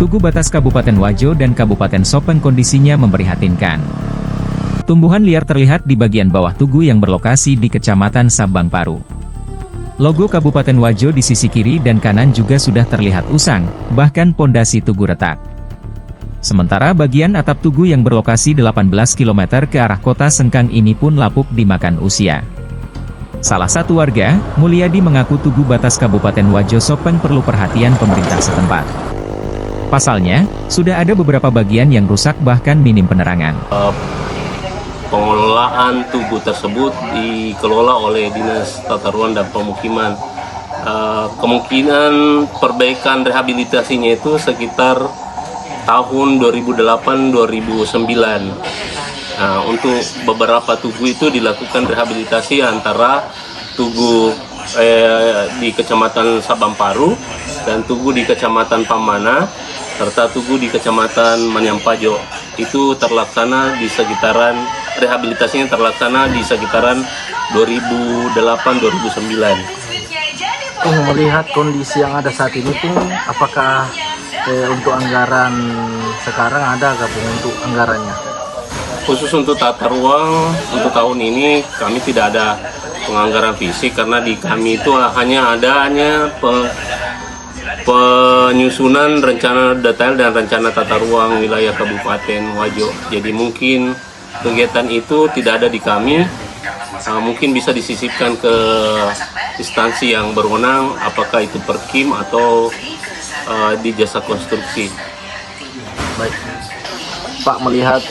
Tugu batas Kabupaten Wajo dan Kabupaten Sopeng kondisinya memprihatinkan. Tumbuhan liar terlihat di bagian bawah tugu yang berlokasi di Kecamatan Sabang Paru. Logo Kabupaten Wajo di sisi kiri dan kanan juga sudah terlihat usang, bahkan pondasi tugu retak. Sementara bagian atap tugu yang berlokasi 18 km ke arah kota Sengkang ini pun lapuk dimakan usia. Salah satu warga, Mulyadi, mengaku tugu batas Kabupaten Wajo Sopeng perlu perhatian pemerintah setempat. Pasalnya, sudah ada beberapa bagian yang rusak bahkan minim penerangan. Pengelolaan tugu tersebut dikelola oleh Dinas Tata Ruang dan Pemukiman. Kemungkinan perbaikan rehabilitasinya itu sekitar tahun 2008-2009. Untuk beberapa tugu itu dilakukan rehabilitasi antara tugu di Kecamatan Sabang Paru dan tugu di Kecamatan Pamana serta tugu di Kecamatan Manyampajo. Itu terlaksana di sekitaran rehabilitasinya terlaksana di sekitaran 2008-2009. Melihat kondisi yang ada saat ini pun, apakah untuk anggaran sekarang ada nggak untuk anggarannya? Khusus untuk tata ruang, untuk tahun ini kami tidak ada penganggaran fisik karena di kami itu hanya penyusunan rencana detail dan rencana tata ruang wilayah Kabupaten Wajo. Jadi mungkin kegiatan itu tidak ada di kami, mungkin bisa disisipkan ke instansi yang berwenang, apakah itu Perkim atau di jasa konstruksi. Baik. Pak, melihat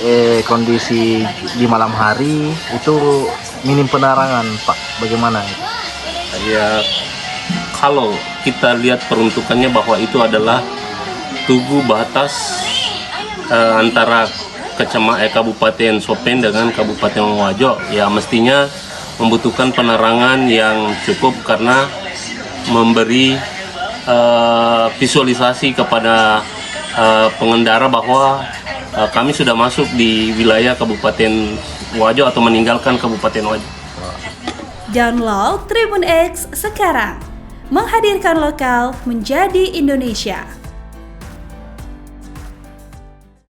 kondisi di malam hari itu minim penerangan, Pak, bagaimana? Ya, kalau kita lihat peruntukannya bahwa itu adalah tugu batas antara Kabupaten Sopeng dengan Kabupaten Wajo, ya mestinya membutuhkan penerangan yang cukup karena memberi visualisasi kepada pengendara bahwa kami sudah masuk di wilayah Kabupaten Wajo atau meninggalkan Kabupaten Wajo. Download Tribun X sekarang, menghadirkan lokal menjadi Indonesia.